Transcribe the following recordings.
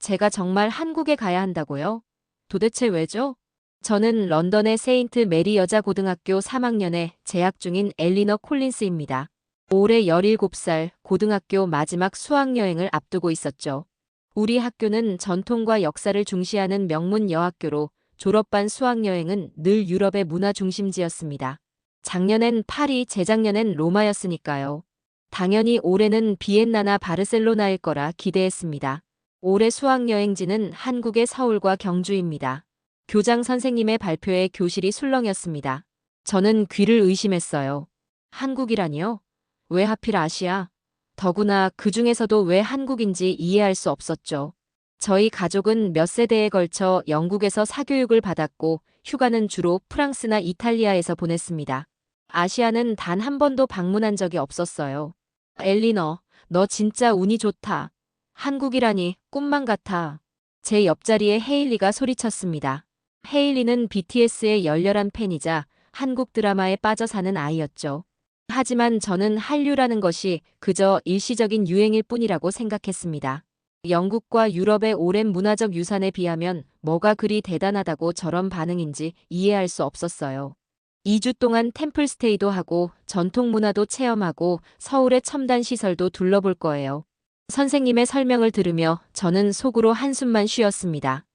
제가 정말 한국에 가야 한다고요? 도대체 왜죠? 저는 런던의 세인트 메리 여자고등학교 3학년에 재학 중인 엘리너 콜린스입니다. 올해 17살 고등학교 마지막 수학여행을 앞두고 있었죠. 우리 학교는 전통과 역사를 중시하는 명문 여학교로 졸업반 수학여행은 늘 유럽의 문화 중심지였습니다. 작년엔 파리, 재작년엔 로마였으니까요. 당연히 올해는 비엔나나 바르셀로나일 거라 기대했습니다. 올해 수학여행지는 한국의 서울과 경주입니다. 교장 선생님의 발표에 교실이 술렁였습니다. 저는 귀를 의심했어요. 한국이라니요? 왜 하필 아시아? 더구나 그 중에서도 왜 한국인지 이해할 수 없었죠. 저희 가족은 몇 세대에 걸쳐 영국에서 사교육을 받았고 휴가는 주로 프랑스나 이탈리아에서 보냈습니다. 아시아는 단 한 번도 방문한 적이 없었어요. 엘리너, 너 진짜 운이 좋다. 한국이라니 꿈만 같아. 제 옆자리에 헤일리가 소리쳤습니다. 헤일리는 BTS의 열렬한 팬이자 한국 드라마에 빠져 사는 아이였죠. 하지만 저는 한류라는 것이 그저 일시적인 유행일 뿐이라고 생각했습니다. 영국과 유럽의 오랜 문화적 유산에 비하면 뭐가 그리 대단하다고 저런 반응인지 이해할 수 없었어요. 2주 동안 템플스테이도 하고 전통 문화도 체험하고 서울의 첨단 시설도 둘러볼 거예요. 선생님의 설명을 들으며 저는 속으로 한숨만 쉬었습니다.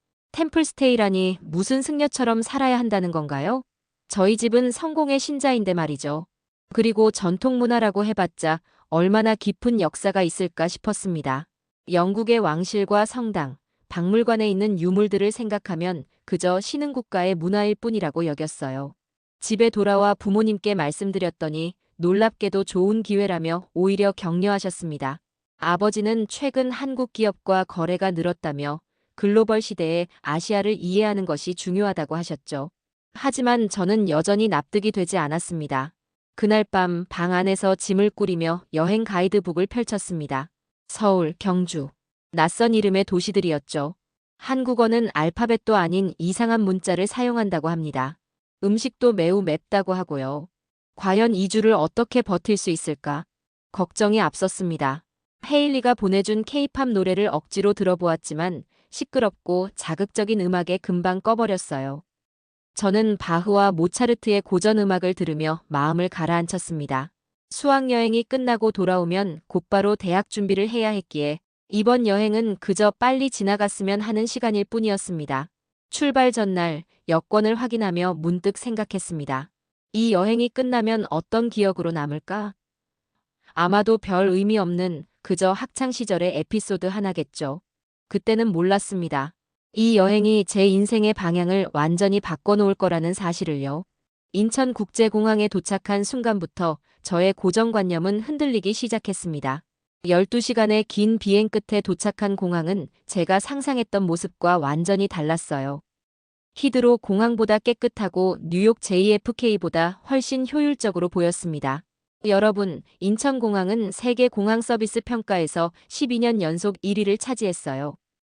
템플스테이라니 무슨 승려처럼 살아야 한다는 건가요? 저희 집은 성공의 신자인데 말이죠. 그리고 전통 문화라고 해봤자 얼마나 깊은 역사가 있을까 싶었습니다. 영국의 왕실과 성당, 박물관에 있는 유물들을 생각하면 그저 신흥국가의 문화일 뿐이라고 여겼어요. 집에 돌아와 부모님께 말씀드렸더니 놀랍게도 좋은 기회라며 오히려 격려하셨습니다. 아버지는 최근 한국 기업과 거래가 늘었다며 글로벌 시대에 아시아를 이해하는 것이 중요하다고 하셨죠. 하지만 저는 여전히 납득이 되지 않았습니다. 그날 밤 방 안에서 짐을 꾸리며 여행 가이드북을 펼쳤습니다. 서울, 경주. 낯선 이름의 도시들이었죠. 한국어는 알파벳도 아닌 이상한 문자를 사용한다고 합니다. 음식도 매우 맵다고 하고요. 과연 2주를 어떻게 버틸 수 있을까? 걱정이 앞섰습니다. 헤일리가 보내준 케이팝 노래를 억지로 들어보았지만 시끄럽고 자극적인 음악에 금방 꺼버렸어요. 저는 바흐와 모차르트의 고전 음악을 들으며 마음을 가라앉혔습니다. 수학여행이 끝나고 돌아오면 곧바로 대학 준비를 해야 했기에 이번 여행은 그저 빨리 지나갔으면 하는 시간일 뿐이었습니다. 출발 전날 여권을 확인하며 문득 생각했습니다. 이 여행이 끝나면 어떤 기억으로 남을까? 아마도 별 의미 없는 그저 학창시절의 에피소드 하나겠죠. 그때는 몰랐습니다. 이 여행이 제 인생의 방향을 완전히 바꿔놓을 거라는 사실을요. 인천국제공항에 도착한 순간부터 저의 고정관념은 흔들리기 시작했습니다. 12시간의 긴 비행 끝에 도착한 공항은 제가 상상했던 모습과 완전히 달랐어요. 히드로 공항보다 깨끗하고 뉴욕 JFK보다 훨씬 효율적으로 보였습니다. 여러분, 인천공항은 세계 공항 서비스 평가에서 12년 연속 1위를 차지했어요.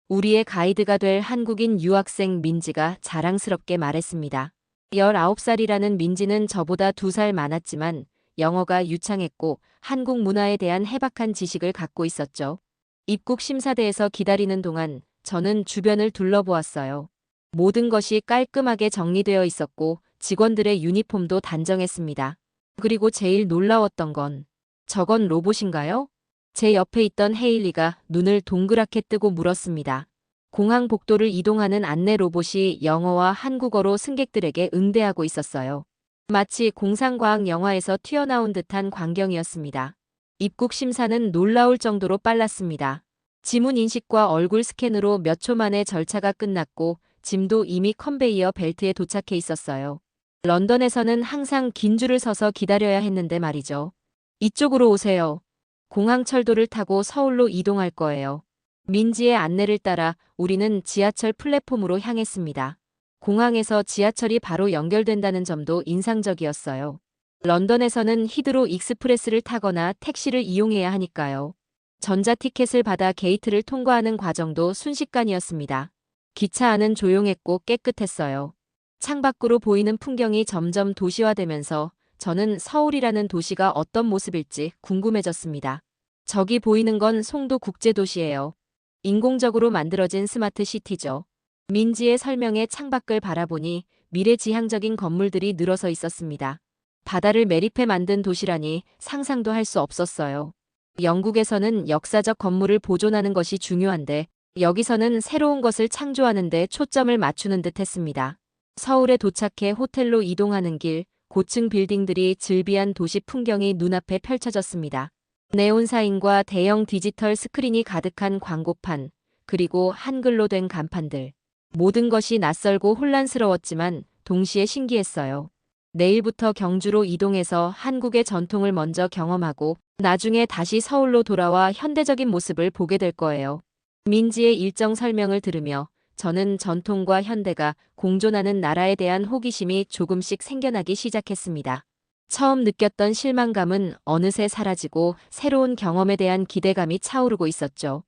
우리의 가이드가 될 한국인 유학생 민지가 자랑스럽게 말했습니다. 19살이라는 민지는 저보다 2살 많았지만 영어가 유창했고 한국 문화에 대한 해박한 지식을 갖고 있었죠. 입국 심사대에서 기다리는 동안 저는 주변을 둘러보았어요. 모든 것이 깔끔하게 정리되어 있었고 직원들의 유니폼도 단정했습니다. 그리고 제일 놀라웠던 건 저건 로봇인가요? 제 옆에 있던 헤일리가 눈을 동그랗게 뜨고 물었습니다. 공항 복도를 이동하는 안내 로봇이 영어와 한국어로 승객들에게 응대하고 있었어요. 마치 공상과학 영화에서 튀어나온 듯한 광경이었습니다. 입국 심사는 놀라울 정도로 빨랐습니다. 지문 인식과 얼굴 스캔으로 몇 초 만에 절차가 끝났고 짐도 이미 컨베이어 벨트에 도착해 있었어요. 런던에서는 항상 긴 줄을 서서 기다려야 했는데 말이죠. 이쪽으로 오세요. 공항 철도를 타고 서울로 이동할 거예요. 민지의 안내를 따라 우리는 지하철 플랫폼으로 향했습니다. 공항에서 지하철이 바로 연결된다는 점도 인상적이었어요. 런던에서는 히드로 익스프레스를 타거나 택시를 이용해야 하니까요. 전자티켓을 받아 게이트를 통과하는 과정도 순식간이었습니다. 기차 안은 조용했고 깨끗했어요. 창밖으로 보이는 풍경이 점점 도시화되면서 저는 서울이라는 도시가 어떤 모습일지 궁금해졌습니다. 저기 보이는 건 송도 국제도시예요. 인공적으로 만들어진 스마트 시티죠. 민지의 설명에 창밖을 바라보니 미래지향적인 건물들이 늘어서 있었습니다. 바다를 매립해 만든 도시라니 상상도 할 수 없었어요. 영국에서는 역사적 건물을 보존하는 것이 중요한데 여기서는 새로운 것을 창조하는 데 초점을 맞추는 듯 했습니다. 서울에 도착해 호텔로 이동하는 길, 고층 빌딩들이 즐비한 도시 풍경이 눈앞에 펼쳐졌습니다. 네온 사인과 대형 디지털 스크린이 가득한 광고판, 그리고 한글로 된 간판들. 모든 것이 낯설고 혼란스러웠지만 동시에 신기했어요. 내일부터 경주로 이동해서 한국의 전통을 먼저 경험하고 나중에 다시 서울로 돌아와 현대적인 모습을 보게 될 거예요. 민지의 일정 설명을 들으며 저는 전통과 현대가 공존하는 나라에 대한 호기심이 조금씩 생겨나기 시작했습니다. 처음 느꼈던 실망감은 어느새 사라지고 새로운 경험에 대한 기대감이 차오르고 있었죠.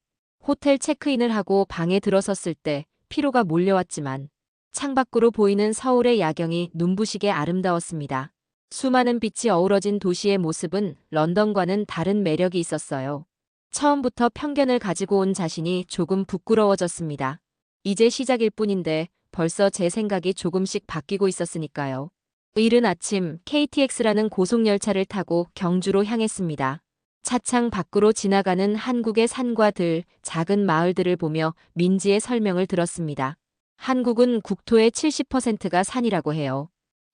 호텔 체크인을 하고 방에 들어섰을 때 피로가 몰려왔지만 창밖으로 보이는 서울의 야경이 눈부시게 아름다웠습니다. 수많은 빛이 어우러진 도시의 모습은 런던과는 다른 매력이 있었어요. 처음부터 편견을 가지고 온 자신이 조금 부끄러워졌습니다. 이제 시작일 뿐인데 벌써 제 생각이 조금씩 바뀌고 있었으니까요. 이른 아침 KTX라는 고속열차를 타고 경주로 향했습니다. 차창 밖으로 지나가는 한국의 산과 들, 작은 마을들을 보며 민지의 설명을 들었습니다. 한국은 국토의 70%가 산이라고 해요.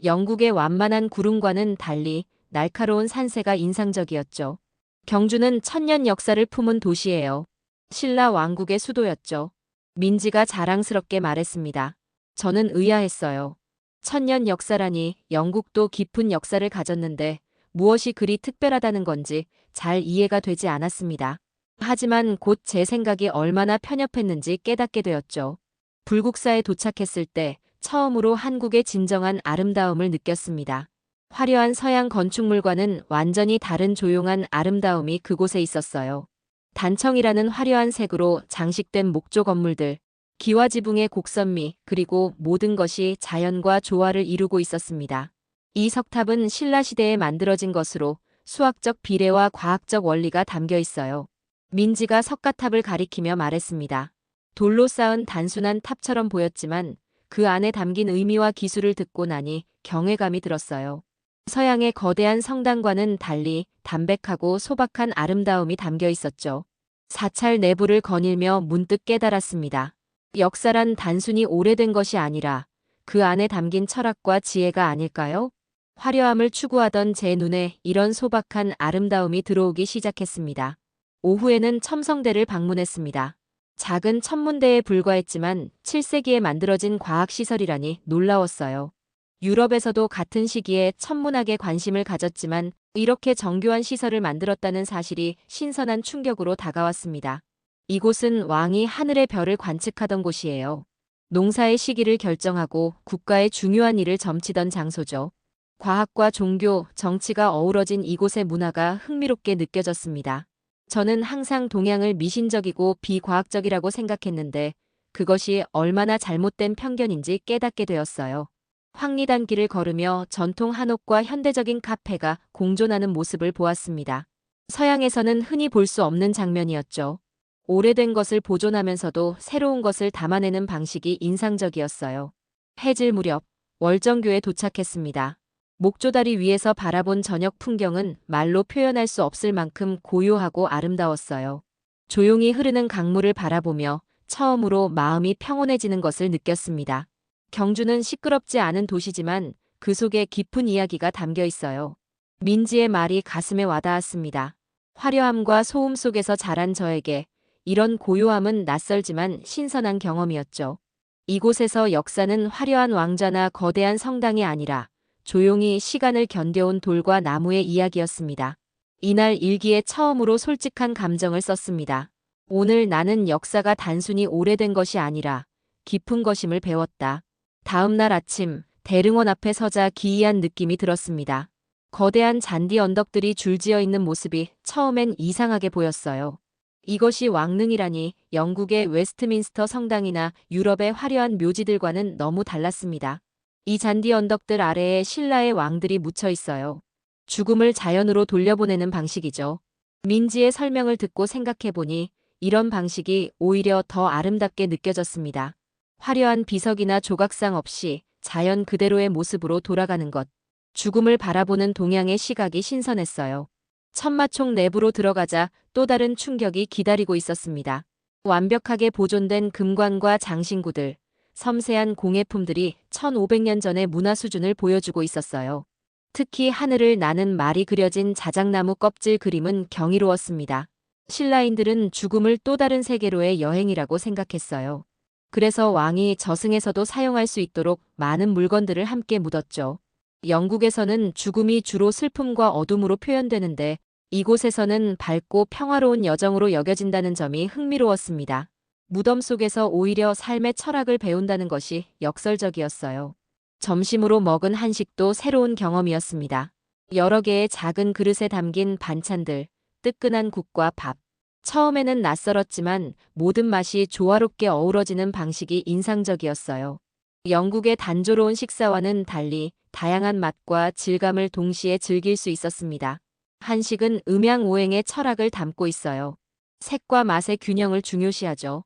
영국의 완만한 구름과는 달리 날카로운 산세가 인상적이었죠. 경주는 천년 역사를 품은 도시예요. 신라 왕국의 수도였죠. 민지가 자랑스럽게 말했습니다. 저는 의아했어요. 천년 역사라니 영국도 깊은 역사를 가졌는데 무엇이 그리 특별하다는 건지 잘 이해가 되지 않았습니다. 하지만 곧 제 생각이 얼마나 편협했는지 깨닫게 되었죠. 불국사에 도착했을 때 처음으로 한국의 진정한 아름다움을 느꼈습니다. 화려한 서양 건축물과는 완전히 다른 조용한 아름다움이 그곳에 있었어요. 단청이라는 화려한 색으로 장식된 목조 건물들, 기와지붕의 곡선미, 그리고 모든 것이 자연과 조화를 이루고 있었습니다. 이 석탑은 신라시대에 만들어진 것으로 수학적 비례와 과학적 원리가 담겨 있어요. 민지가 석가탑을 가리키며 말했습니다. 돌로 쌓은 단순한 탑처럼 보였지만 그 안에 담긴 의미와 기술을 듣고 나니 경외감이 들었어요. 서양의 거대한 성당과는 달리 담백하고 소박한 아름다움이 담겨 있었죠. 사찰 내부를 거닐며 문득 깨달았습니다. 역사란 단순히 오래된 것이 아니라 그 안에 담긴 철학과 지혜가 아닐까요? 화려함을 추구하던 제 눈에 이런 소박한 아름다움이 들어오기 시작했습니다. 오후에는 첨성대를 방문했습니다. 작은 천문대에 불과했지만 7세기에 만들어진 과학시설이라니 놀라웠어요. 유럽에서도 같은 시기에 천문학에 관심을 가졌지만 이렇게 정교한 시설을 만들었다는 사실이 신선한 충격으로 다가왔습니다. 이곳은 왕이 하늘의 별을 관측하던 곳이에요. 농사의 시기를 결정하고 국가의 중요한 일을 점치던 장소죠. 과학과 종교, 정치가 어우러진 이곳의 문화가 흥미롭게 느껴졌습니다. 저는 항상 동양을 미신적이고 비과학적이라고 생각했는데 그것이 얼마나 잘못된 편견인지 깨닫게 되었어요. 황리단길을 걸으며 전통 한옥과 현대적인 카페가 공존하는 모습을 보았습니다. 서양에서는 흔히 볼 수 없는 장면이었죠. 오래된 것을 보존하면서도 새로운 것을 담아내는 방식이 인상적이었어요. 해질 무렵 월정교에 도착했습니다. 목조다리 위에서 바라본 저녁 풍경은 말로 표현할 수 없을 만큼 고요하고 아름다웠어요. 조용히 흐르는 강물을 바라보며 처음으로 마음이 평온해지는 것을 느꼈습니다. 경주는 시끄럽지 않은 도시지만 그 속에 깊은 이야기가 담겨 있어요. 민지의 말이 가슴에 와닿았습니다. 화려함과 소음 속에서 자란 저에게 이런 고요함은 낯설지만 신선한 경험이었죠. 이곳에서 역사는 화려한 왕좌나 거대한 성당이 아니라 조용히 시간을 견뎌온 돌과 나무의 이야기였습니다. 이날 일기에 처음으로 솔직한 감정을 썼습니다. 오늘 나는 역사가 단순히 오래된 것이 아니라 깊은 것임을 배웠다. 다음 날 아침 대릉원 앞에 서자 기이한 느낌이 들었습니다. 거대한 잔디 언덕들이 줄지어 있는 모습이 처음엔 이상하게 보였어요. 이것이 왕릉이라니 영국의 웨스트민스터 성당이나 유럽의 화려한 묘지들과는 너무 달랐습니다. 이 잔디 언덕들 아래에 신라의 왕들이 묻혀 있어요. 죽음을 자연으로 돌려보내는 방식이죠. 민지의 설명을 듣고 생각해보니 이런 방식이 오히려 더 아름답게 느껴졌습니다. 화려한 비석이나 조각상 없이 자연 그대로의 모습으로 돌아가는 것. 죽음을 바라보는 동양의 시각이 신선했어요. 천마총 내부로 들어가자 또 다른 충격이 기다리고 있었습니다. 완벽하게 보존된 금관과 장신구들, 섬세한 공예품들이 1500년 전의 문화 수준을 보여주고 있었어요. 특히 하늘을 나는 말이 그려진 자작나무 껍질 그림은 경이로웠습니다. 신라인들은 죽음을 또 다른 세계로의 여행이라고 생각했어요. 그래서 왕이 저승에서도 사용할 수 있도록 많은 물건들을 함께 묻었죠. 영국에서는 죽음이 주로 슬픔과 어둠으로 표현되는데 이곳에서는 밝고 평화로운 여정으로 여겨진다는 점이 흥미로웠습니다. 무덤 속에서 오히려 삶의 철학을 배운다는 것이 역설적이었어요. 점심으로 먹은 한식도 새로운 경험이었습니다. 여러 개의 작은 그릇에 담긴 반찬들, 뜨끈한 국과 밥. 처음에는 낯설었지만 모든 맛이 조화롭게 어우러지는 방식이 인상적이었어요. 영국의 단조로운 식사와는 달리 다양한 맛과 질감을 동시에 즐길 수 있었습니다. 한식은 음양오행의 철학을 담고 있어요. 색과 맛의 균형을 중요시하죠.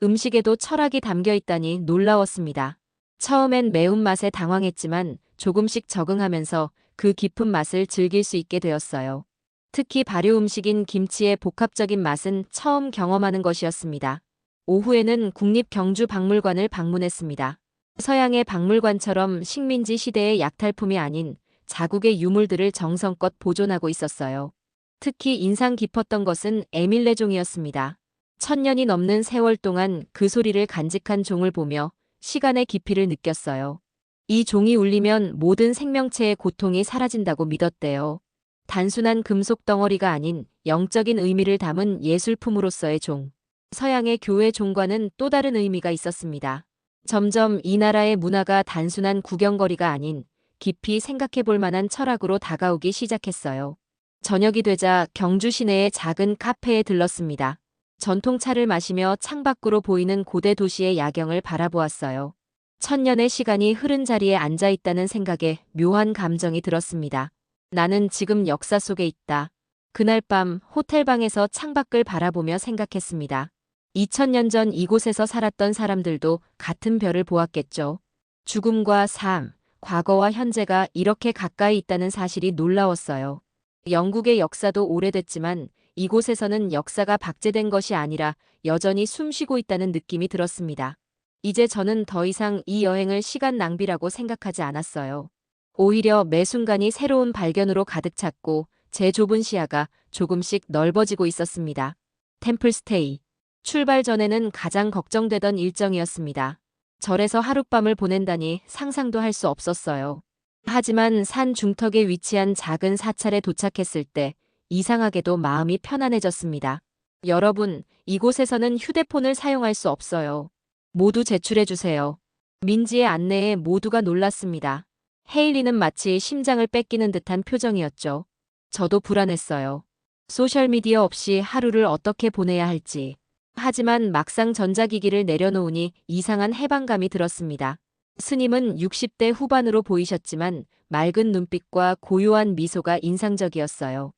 음식에도 철학이 담겨 있다니 놀라웠습니다. 처음엔 매운맛에 당황했지만 조금씩 적응하면서 그 깊은 맛을 즐길 수 있게 되었어요. 특히 발효 음식인 김치의 복합적인 맛은 처음 경험하는 것이었습니다. 오후에는 국립경주박물관을 방문했습니다. 서양의 박물관처럼 식민지 시대의 약탈품이 아닌 자국의 유물들을 정성껏 보존하고 있었어요. 특히 인상 깊었던 것은 에밀레종이었습니다. 1000년이 넘는 세월 동안 그 소리를 간직한 종을 보며 시간의 깊이를 느꼈어요. 이 종이 울리면 모든 생명체의 고통이 사라진다고 믿었대요. 단순한 금속 덩어리가 아닌 영적인 의미를 담은 예술품으로서의 종. 서양의 교회 종과는 또 다른 의미가 있었습니다. 점점 이 나라의 문화가 단순한 구경거리가 아닌 깊이 생각해 볼 만한 철학으로 다가오기 시작했어요. 저녁이 되자 경주 시내의 작은 카페에 들렀습니다. 전통차를 마시며 창밖으로 보이는 고대 도시의 야경을 바라보았어요. 1000년의 시간이 흐른 자리에 앉아 있다는 생각에 묘한 감정이 들었습니다. 나는 지금 역사 속에 있다. 그날 밤 호텔방에서 창밖을 바라보며 생각했습니다. 2000년 전 이곳에서 살았던 사람들도 같은 별을 보았겠죠. 죽음과 삶, 과거와 현재가 이렇게 가까이 있다는 사실이 놀라웠어요. 영국의 역사도 오래됐지만 이곳에서는 역사가 박제된 것이 아니라 여전히 숨쉬고 있다는 느낌이 들었습니다. 이제 저는 더 이상 이 여행을 시간 낭비라고 생각하지 않았어요. 오히려 매 순간이 새로운 발견으로 가득 찼고 제 좁은 시야가 조금씩 넓어지고 있었습니다. 템플스테이. 출발 전에는 가장 걱정되던 일정이었습니다. 절에서 하룻밤을 보낸다니 상상도 할 수 없었어요. 하지만 산 중턱에 위치한 작은 사찰에 도착했을 때 이상하게도 마음이 편안해졌습니다. 여러분, 이곳에서는 휴대폰을 사용할 수 없어요. 모두 제출해주세요. 민지의 안내에 모두가 놀랐습니다. 헤일리는 마치 심장을 뺏기는 듯한 표정이었죠. 저도 불안했어요. 소셜미디어 없이 하루를 어떻게 보내야 할지. 하지만 막상 전자기기를 내려놓으니 이상한 해방감이 들었습니다. 스님은 60대 후반으로 보이셨지만 맑은 눈빛과 고요한 미소가 인상적이었어요.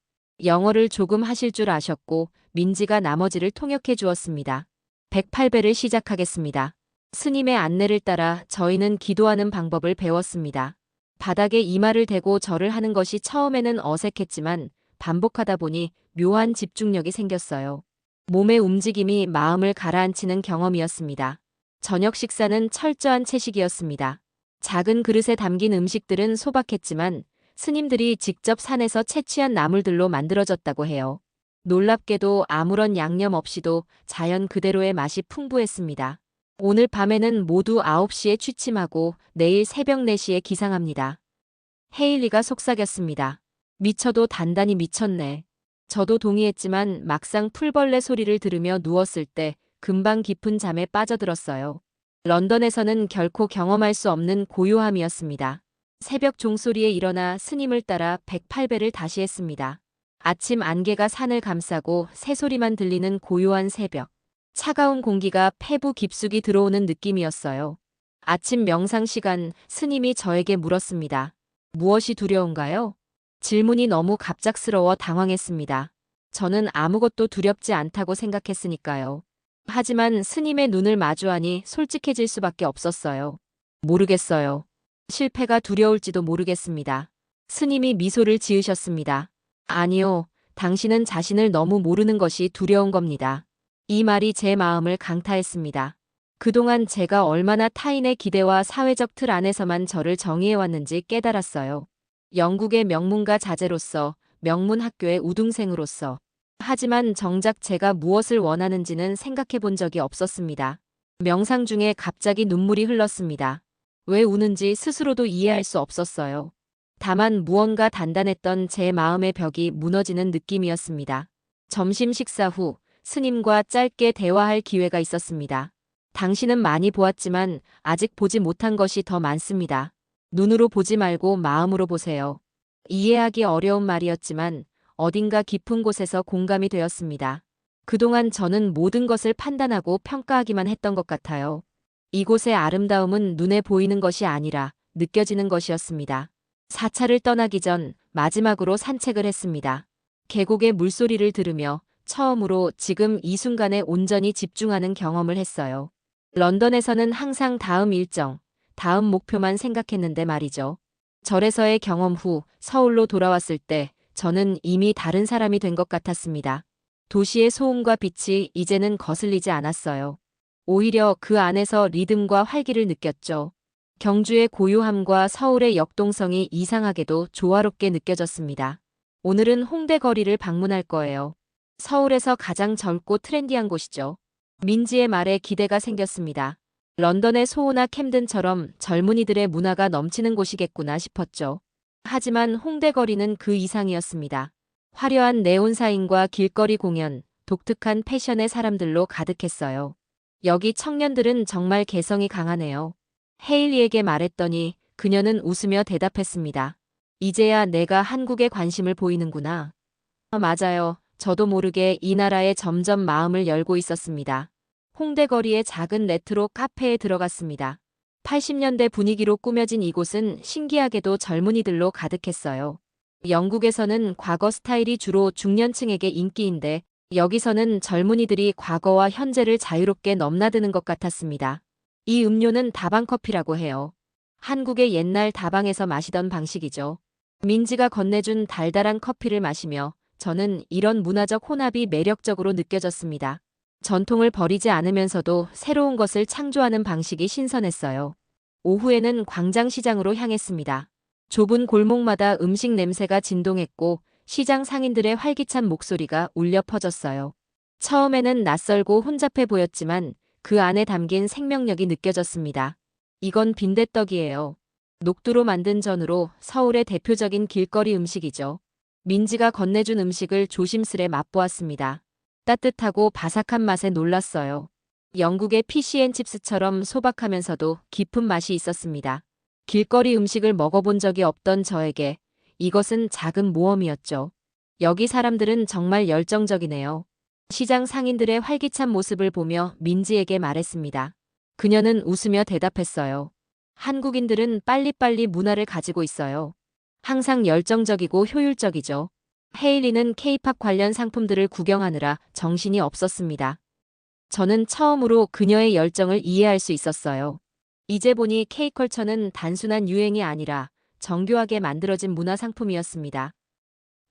영어를 조금 하실 줄 아셨고 민지가 나머지를 통역해 주었습니다. 108배를 시작하겠습니다. 스님의 안내를 따라 저희는 기도하는 방법을 배웠습니다. 바닥에 이마를 대고 절을 하는 것이 처음에는 어색했지만 반복하다 보니 묘한 집중력이 생겼어요. 몸의 움직임이 마음을 가라앉히는 경험이었습니다. 저녁 식사는 철저한 채식이었습니다. 작은 그릇에 담긴 음식들은 소박했지만 스님들이 직접 산에서 채취한 나물들로 만들어졌다고 해요. 놀랍게도 아무런 양념 없이도 자연 그대로의 맛이 풍부했습니다. 오늘 밤에는 모두 9시에 취침하고 내일 새벽 4시에 기상합니다. 헤일리가 속삭였습니다. 미쳐도 단단히 미쳤네. 저도 동의했지만 막상 풀벌레 소리를 들으며 누웠을 때 금방 깊은 잠에 빠져들었어요. 런던에서는 결코 경험할 수 없는 고요함이었습니다. 새벽 종소리에 일어나 스님을 따라 108배를 다시 했습니다. 아침 안개가 산을 감싸고 새소리만 들리는 고요한 새벽. 차가운 공기가 폐부 깊숙이 들어오는 느낌이었어요. 아침 명상 시간 스님이 저에게 물었습니다. 무엇이 두려운가요? 질문이 너무 갑작스러워 당황했습니다. 저는 아무것도 두렵지 않다고 생각했으니까요. 하지만 스님의 눈을 마주하니 솔직해질 수밖에 없었어요. 모르겠어요. 실패가 두려울지도 모르겠습니다. 스님이 미소를 지으셨습니다. 아니요, 당신은 자신을 너무 모르는 것이 두려운 겁니다. 이 말이 제 마음을 강타했습니다. 그동안 제가 얼마나 타인의 기대와 사회적 틀 안에서만 저를 정의해왔는지 깨달았어요. 영국의 명문가 자제로서, 명문 학교의 우등생으로서. 하지만 정작 제가 무엇을 원하는지는 생각해 본 적이 없었습니다. 명상 중에 갑자기 눈물이 흘렀습니다. 왜 우는지 스스로도 이해할 수 없었어요. 다만 무언가 단단했던 제 마음의 벽이 무너지는 느낌이었습니다. 점심 식사 후 스님과 짧게 대화할 기회가 있었습니다. 당신은 많이 보았지만 아직 보지 못한 것이 더 많습니다. 눈으로 보지 말고 마음으로 보세요. 이해하기 어려운 말이었지만 어딘가 깊은 곳에서 공감이 되었습니다. 그동안 저는 모든 것을 판단하고 평가하기만 했던 것 같아요. 이곳의 아름다움은 눈에 보이는 것이 아니라 느껴지는 것이었습니다. 사차를 떠나기 전 마지막으로 산책을 했습니다. 계곡의 물소리를 들으며 처음으로 지금 이 순간에 온전히 집중하는 경험을 했어요. 런던에서는 항상 다음 일정, 다음 목표만 생각했는데 말이죠. 절에서의 경험 후 서울로 돌아왔을 때 저는 이미 다른 사람이 된 것 같았습니다. 도시의 소음과 빛이 이제는 거슬리지 않았어요. 오히려 그 안에서 리듬과 활기를 느꼈죠. 경주의 고요함과 서울의 역동성이 이상하게도 조화롭게 느껴졌습니다. 오늘은 홍대 거리를 방문할 거예요. 서울에서 가장 젊고 트렌디한 곳이죠. 민지의 말에 기대가 생겼습니다. 런던의 소호나 캠든처럼 젊은이들의 문화가 넘치는 곳이겠구나 싶었죠. 하지만 홍대 거리는 그 이상이었습니다. 화려한 네온 사인과 길거리 공연, 독특한 패션의 사람들로 가득했어요. 여기 청년들은 정말 개성이 강하네요. 헤일리에게 말했더니 그녀는 웃으며 대답했습니다. 이제야 내가 한국에 관심을 보이는구나. 맞아요. 저도 모르게 이 나라에 점점 마음을 열고 있었습니다. 홍대 거리의 작은 레트로 카페에 들어갔습니다. 80년대 분위기로 꾸며진 이곳은 신기하게도 젊은이들로 가득했어요. 영국에서는 과거 스타일이 주로 중년층에게 인기인데 여기서는 젊은이들이 과거와 현재를 자유롭게 넘나드는 것 같았습니다. 이 음료는 다방커피라고 해요. 한국의 옛날 다방에서 마시던 방식이죠. 민지가 건네준 달달한 커피를 마시며 저는 이런 문화적 혼합이 매력적으로 느껴졌습니다. 전통을 버리지 않으면서도 새로운 것을 창조하는 방식이 신선했어요. 오후에는 광장시장으로 향했습니다. 좁은 골목마다 음식 냄새가 진동했고 시장 상인들의 활기찬 목소리가 울려 퍼졌어요. 처음에는 낯설고 혼잡해 보였지만 그 안에 담긴 생명력이 느껴졌습니다. 이건 빈대떡이에요. 녹두로 만든 전으로 서울의 대표적인 길거리 음식이죠. 민지가 건네준 음식을 조심스레 맛보았습니다. 따뜻하고 바삭한 맛에 놀랐어요. 영국의 피시앤칩스처럼 소박하면서도 깊은 맛이 있었습니다. 길거리 음식을 먹어본 적이 없던 저에게 이것은 작은 모험이었죠. 여기 사람들은 정말 열정적이네요. 시장 상인들의 활기찬 모습을 보며 민지에게 말했습니다. 그녀는 웃으며 대답했어요. 한국인들은 빨리빨리 문화를 가지고 있어요. 항상 열정적이고 효율적이죠. 헤일리는 케이팝 관련 상품들을 구경하느라 정신이 없었습니다. 저는 처음으로 그녀의 열정을 이해할 수 있었어요. 이제 보니 K컬처는 단순한 유행이 아니라 정교하게 만들어진 문화 상품이었습니다.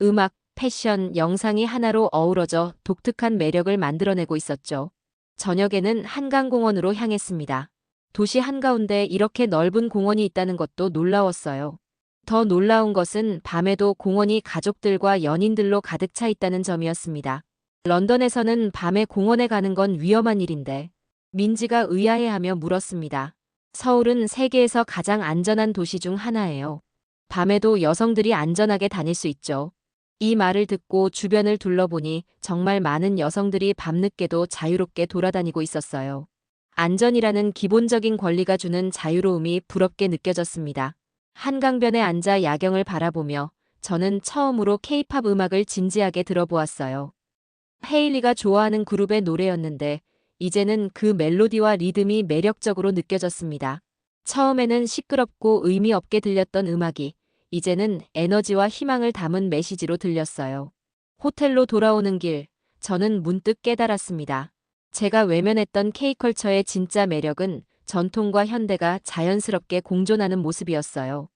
음악, 패션, 영상이 하나로 어우러져 독특한 매력을 만들어내고 있었죠. 저녁에는 한강공원으로 향했습니다. 도시 한가운데 이렇게 넓은 공원이 있다는 것도 놀라웠어요. 더 놀라운 것은 밤에도 공원이 가족들과 연인들로 가득 차 있다는 점이었습니다. 런던에서는 밤에 공원에 가는 건 위험한 일인데 민지가 의아해하며 물었습니다. 서울은 세계에서 가장 안전한 도시 중 하나예요. 밤에도 여성들이 안전하게 다닐 수 있죠. 이 말을 듣고 주변을 둘러보니 정말 많은 여성들이 밤늦게도 자유롭게 돌아다니고 있었어요. 안전이라는 기본적인 권리가 주는 자유로움이 부럽게 느껴졌습니다. 한강변에 앉아 야경을 바라보며 저는 처음으로 케이팝 음악을 진지하게 들어보았어요. 헤일리가 좋아하는 그룹의 노래였는데 이제는 그 멜로디와 리듬이 매력적으로 느껴졌습니다. 처음에는 시끄럽고 의미 없게 들렸던 음악이 이제는 에너지와 희망을 담은 메시지로 들렸어요. 호텔로 돌아오는 길, 저는 문득 깨달았습니다. 제가 외면했던 K컬처의 진짜 매력은 전통과 현대가 자연스럽게 공존하는 모습이었어요.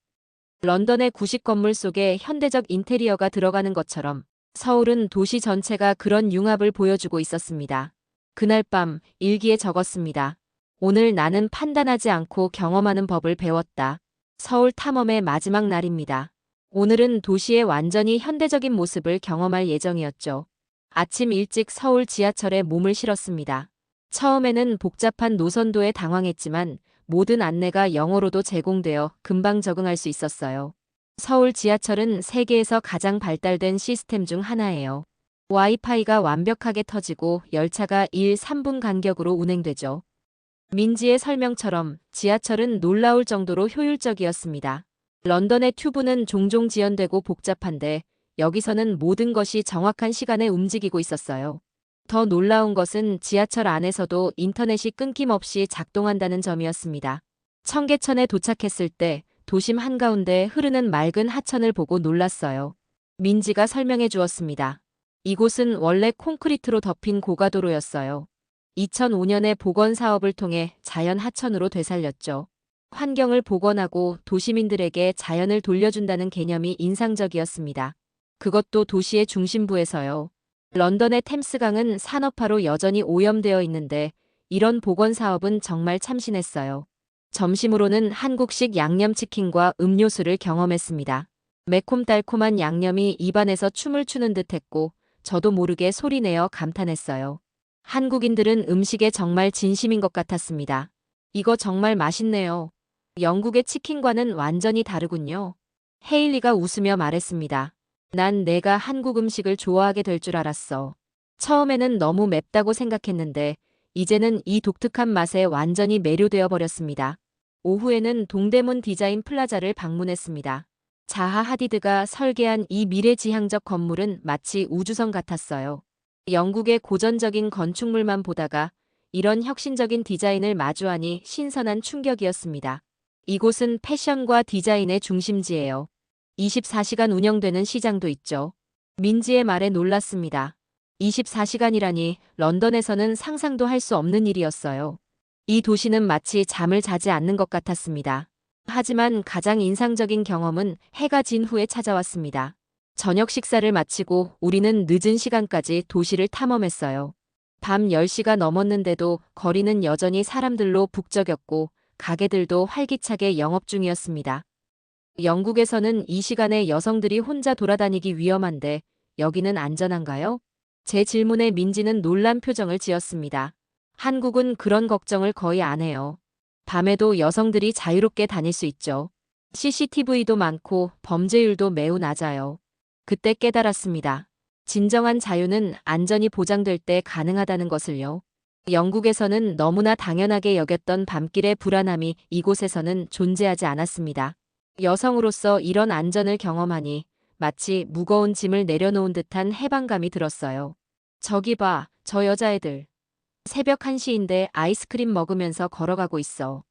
런던의 구식 건물 속에 현대적 인테리어가 들어가는 것처럼 서울은 도시 전체가 그런 융합을 보여주고 있었습니다. 그날 밤 일기에 적었습니다. 오늘 나는 판단하지 않고 경험하는 법을 배웠다. 서울 탐험의 마지막 날입니다. 오늘은 도시의 완전히 현대적인 모습을 경험할 예정이었죠. 아침 일찍 서울 지하철에 몸을 실었습니다. 처음에는 복잡한 노선도에 당황했지만 모든 안내가 영어로도 제공되어 금방 적응할 수 있었어요. 서울 지하철은 세계에서 가장 발달된 시스템 중 하나예요. 와이파이가 완벽하게 터지고 열차가 3분 간격으로 운행되죠. 민지의 설명처럼 지하철은 놀라울 정도로 효율적이었습니다. 런던의 튜브는 종종 지연되고 복잡한데 여기서는 모든 것이 정확한 시간에 움직이고 있었어요. 더 놀라운 것은 지하철 안에서도 인터넷이 끊김없이 작동한다는 점이었습니다. 청계천에 도착했을 때 도심 한가운데 흐르는 맑은 하천을 보고 놀랐어요. 민지가 설명해 주었습니다. 이곳은 원래 콘크리트로 덮인 고가도로였어요. 2005년에 복원 사업을 통해 자연 하천으로 되살렸죠. 환경을 복원하고 도시민들에게 자연을 돌려준다는 개념이 인상적이었습니다. 그것도 도시의 중심부에서요. 런던의 템스강은 산업화로 여전히 오염되어 있는데 이런 복원 사업은 정말 참신했어요. 점심으로는 한국식 양념치킨과 음료수를 경험했습니다. 매콤달콤한 양념이 입안에서 춤을 추는 듯했고 저도 모르게 소리내어 감탄했어요. 한국인들은 음식에 정말 진심인 것 같았습니다. 이거 정말 맛있네요. 영국의 치킨과는 완전히 다르군요. 헤일리가 웃으며 말했습니다. 난 내가 한국 음식을 좋아하게 될 줄 알았어. 처음에는 너무 맵다고 생각했는데 이제는 이 독특한 맛에 완전히 매료되어 버렸습니다. 오후에는 동대문 디자인 플라자를 방문했습니다. 자하 하디드가 설계한 이 미래지향적 건물은 마치 우주선 같았어요. 영국의 고전적인 건축물만 보다가 이런 혁신적인 디자인을 마주하니 신선한 충격이었습니다. 이곳은 패션과 디자인의 중심지예요. 24시간 운영되는 시장도 있죠. 민지의 말에 놀랐습니다. 24시간이라니 런던에서는 상상도 할 수 없는 일이었어요. 이 도시는 마치 잠을 자지 않는 것 같았습니다. 하지만 가장 인상적인 경험은 해가 진 후에 찾아왔습니다. 저녁 식사를 마치고 우리는 늦은 시간까지 도시를 탐험했어요. 밤 10시가 넘었는데도 거리는 여전히 사람들로 북적였고 가게들도 활기차게 영업 중이었습니다. 영국에서는 이 시간에 여성들이 혼자 돌아다니기 위험한데 여기는 안전한가요? 제 질문에 민지는 놀란 표정을 지었습니다. 한국은 그런 걱정을 거의 안 해요. 밤에도 여성들이 자유롭게 다닐 수 있죠. CCTV도 많고 범죄율도 매우 낮아요. 그때 깨달았습니다. 진정한 자유는 안전이 보장될 때 가능하다는 것을요. 영국에서는 너무나 당연하게 여겼던 밤길의 불안함이 이곳에서는 존재하지 않았습니다. 여성으로서 이런 안전을 경험하니 마치 무거운 짐을 내려놓은 듯한 해방감이 들었어요. 저기 봐, 저 여자애들. 새벽 1시인데 아이스크림 먹으면서 걸어가고 있어.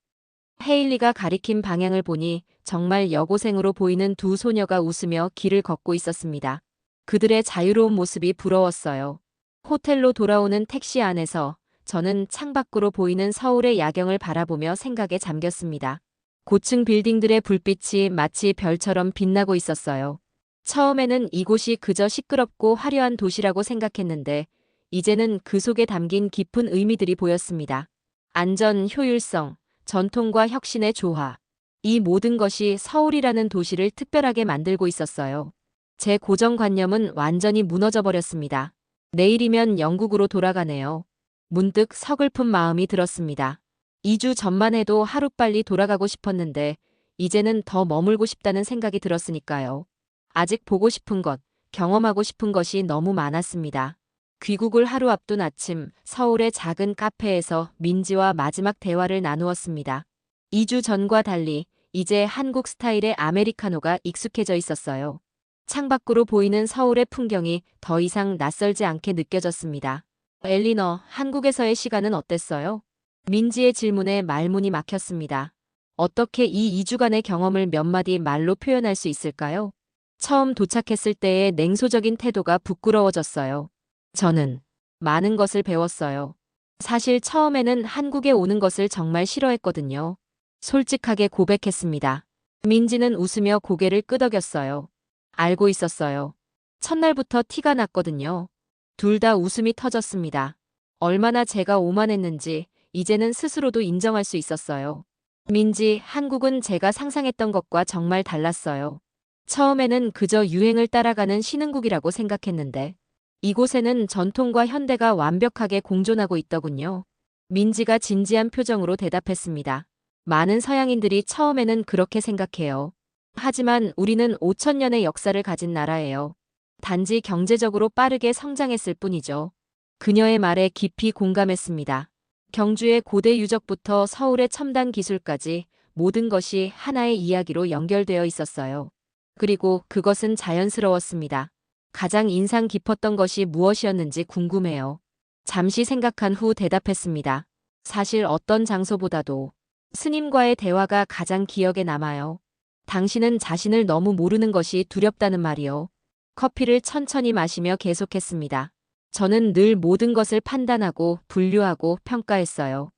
헤일리가 가리킨 방향을 보니 정말 여고생으로 보이는 두 소녀가 웃으며 길을 걷고 있었습니다. 그들의 자유로운 모습이 부러웠어요. 호텔로 돌아오는 택시 안에서 저는 창밖으로 보이는 서울의 야경을 바라보며 생각에 잠겼습니다. 고층 빌딩들의 불빛이 마치 별처럼 빛나고 있었어요. 처음에는 이곳이 그저 시끄럽고 화려한 도시라고 생각했는데 이제는 그 속에 담긴 깊은 의미들이 보였습니다. 안전, 효율성, 전통과 혁신의 조화. 이 모든 것이 서울이라는 도시를 특별하게 만들고 있었어요. 제 고정관념은 완전히 무너져 버렸습니다. 내일이면 영국으로 돌아가네요. 문득 서글픈 마음이 들었습니다. 2주 전만 해도 하루빨리 돌아가고 싶었는데 이제는 더 머물고 싶다는 생각이 들었으니까요. 아직 보고 싶은 것, 경험하고 싶은 것이 너무 많았습니다. 귀국을 하루 앞둔 아침 서울의 작은 카페에서 민지와 마지막 대화를 나누었습니다. 2주 전과 달리 이제 한국 스타일의 아메리카노가 익숙해져 있었어요. 창밖으로 보이는 서울의 풍경이 더 이상 낯설지 않게 느껴졌습니다. 엘리너, 한국에서의 시간은 어땠어요? 민지의 질문에 말문이 막혔습니다. 어떻게 이 2주간의 경험을 몇 마디 말로 표현할 수 있을까요? 처음 도착했을 때의 냉소적인 태도가 부끄러워졌어요. 저는 많은 것을 배웠어요. 사실 처음에는 한국에 오는 것을 정말 싫어했거든요. 솔직하게 고백했습니다. 민지는 웃으며 고개를 끄덕였어요. 알고 있었어요. 첫날부터 티가 났거든요. 둘 다 웃음이 터졌습니다. 얼마나 제가 오만했는지 이제는 스스로도 인정할 수 있었어요. 민지, 한국은 제가 상상했던 것과 정말 달랐어요. 처음에는 그저 유행을 따라가는 신흥국이라고 생각했는데 이곳에는 전통과 현대가 완벽하게 공존하고 있더군요. 민지가 진지한 표정으로 대답했습니다. 많은 서양인들이 처음에는 그렇게 생각해요. 하지만 우리는 5천년의 역사를 가진 나라예요. 단지 경제적으로 빠르게 성장했을 뿐이죠. 그녀의 말에 깊이 공감했습니다. 경주의 고대 유적부터 서울의 첨단 기술까지 모든 것이 하나의 이야기로 연결되어 있었어요. 그리고 그것은 자연스러웠습니다. 가장 인상 깊었던 것이 무엇이었는지 궁금해요. 잠시 생각한 후 대답했습니다. 사실 어떤 장소보다도 스님과의 대화가 가장 기억에 남아요. 당신은 자신을 너무 모르는 것이 두렵다는 말이요. 커피를 천천히 마시며 계속했습니다. 저는 늘 모든 것을 판단하고 분류하고 평가했어요.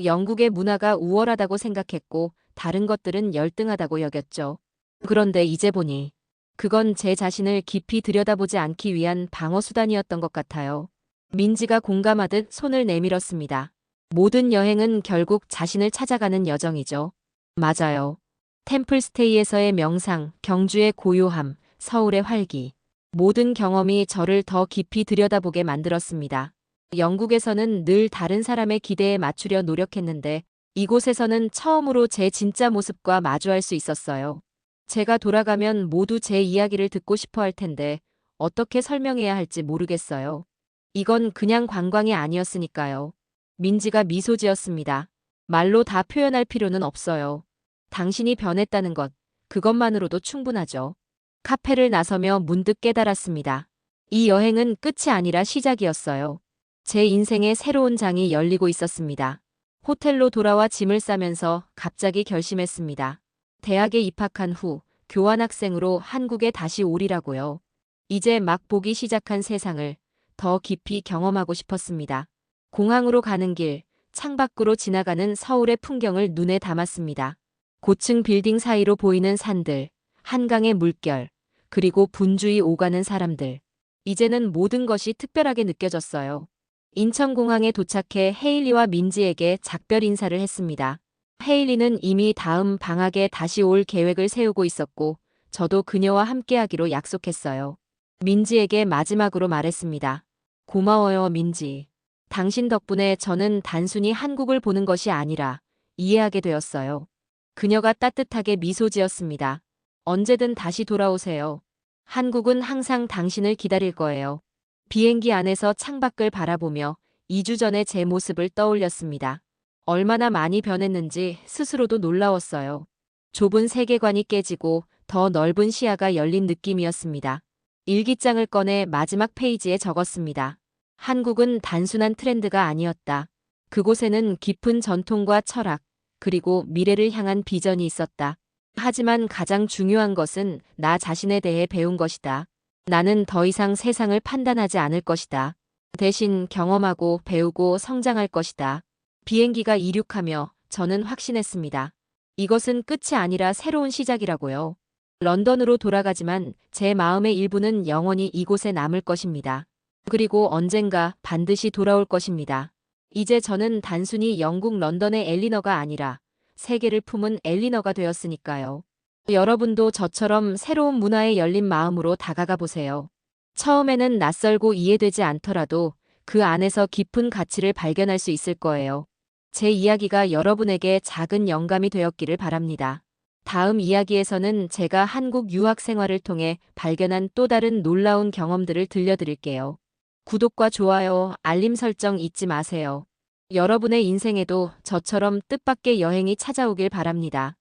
영국의 문화가 우월하다고 생각했고 다른 것들은 열등하다고 여겼죠. 그런데 이제 보니 그건 제 자신을 깊이 들여다보지 않기 위한 방어 수단이었던 것 같아요. 민지가 공감하듯 손을 내밀었습니다. 모든 여행은 결국 자신을 찾아가는 여정이죠. 맞아요. 템플스테이에서의 명상, 경주의 고요함, 서울의 활기. 모든 경험이 저를 더 깊이 들여다보게 만들었습니다. 영국에서는 늘 다른 사람의 기대에 맞추려 노력했는데 이곳에서는 처음으로 제 진짜 모습과 마주할 수 있었어요. 제가 돌아가면 모두 제 이야기를 듣고 싶어 할 텐데 어떻게 설명해야 할지 모르겠어요. 이건 그냥 관광이 아니었으니까요. 민지가 미소 지었습니다. 말로 다 표현할 필요는 없어요. 당신이 변했다는 것, 그것만으로도 충분하죠. 카페를 나서며 문득 깨달았습니다. 이 여행은 끝이 아니라 시작이었어요. 제 인생의 새로운 장이 열리고 있었습니다. 호텔로 돌아와 짐을 싸면서 갑자기 결심했습니다. 대학에 입학한 후 교환학생으로 한국에 다시 오리라고요. 이제 막 보기 시작한 세상을 더 깊이 경험하고 싶었습니다. 공항으로 가는 길, 창밖으로 지나가는 서울의 풍경을 눈에 담았습니다. 고층 빌딩 사이로 보이는 산들, 한강의 물결, 그리고 분주히 오가는 사람들. 이제는 모든 것이 특별하게 느껴졌어요. 인천공항에 도착해 헤일리와 민지에게 작별 인사를 했습니다. 헤일리는 이미 다음 방학에 다시 올 계획을 세우고 있었고 저도 그녀와 함께하기로 약속했어요. 민지에게 마지막으로 말했습니다. 고마워요, 민지. 당신 덕분에 저는 단순히 한국을 보는 것이 아니라 이해하게 되었어요. 그녀가 따뜻하게 미소 지었습니다. 언제든 다시 돌아오세요. 한국은 항상 당신을 기다릴 거예요. 비행기 안에서 창밖을 바라보며 2주 전의 제 모습을 떠올렸습니다. 얼마나 많이 변했는지 스스로도 놀라웠어요. 좁은 세계관이 깨지고 더 넓은 시야가 열린 느낌이었습니다. 일기장을 꺼내 마지막 페이지에 적었습니다. 한국은 단순한 트렌드가 아니었다. 그곳에는 깊은 전통과 철학, 그리고 미래를 향한 비전이 있었다. 하지만 가장 중요한 것은 나 자신에 대해 배운 것이다. 나는 더 이상 세상을 판단하지 않을 것이다. 대신 경험하고 배우고 성장할 것이다. 비행기가 이륙하며 저는 확신했습니다. 이것은 끝이 아니라 새로운 시작이라고요. 런던으로 돌아가지만 제 마음의 일부는 영원히 이곳에 남을 것입니다. 그리고 언젠가 반드시 돌아올 것입니다. 이제 저는 단순히 영국 런던의 엘리너가 아니라 세계를 품은 엘리너가 되었으니까요. 여러분도 저처럼 새로운 문화에 열린 마음으로 다가가 보세요. 처음에는 낯설고 이해되지 않더라도 그 안에서 깊은 가치를 발견할 수 있을 거예요. 제 이야기가 여러분에게 작은 영감이 되었기를 바랍니다. 다음 이야기에서는 제가 한국 유학 생활을 통해 발견한 또 다른 놀라운 경험들을 들려드릴게요. 구독과 좋아요, 알림 설정 잊지 마세요. 여러분의 인생에도 저처럼 뜻밖의 여행이 찾아오길 바랍니다.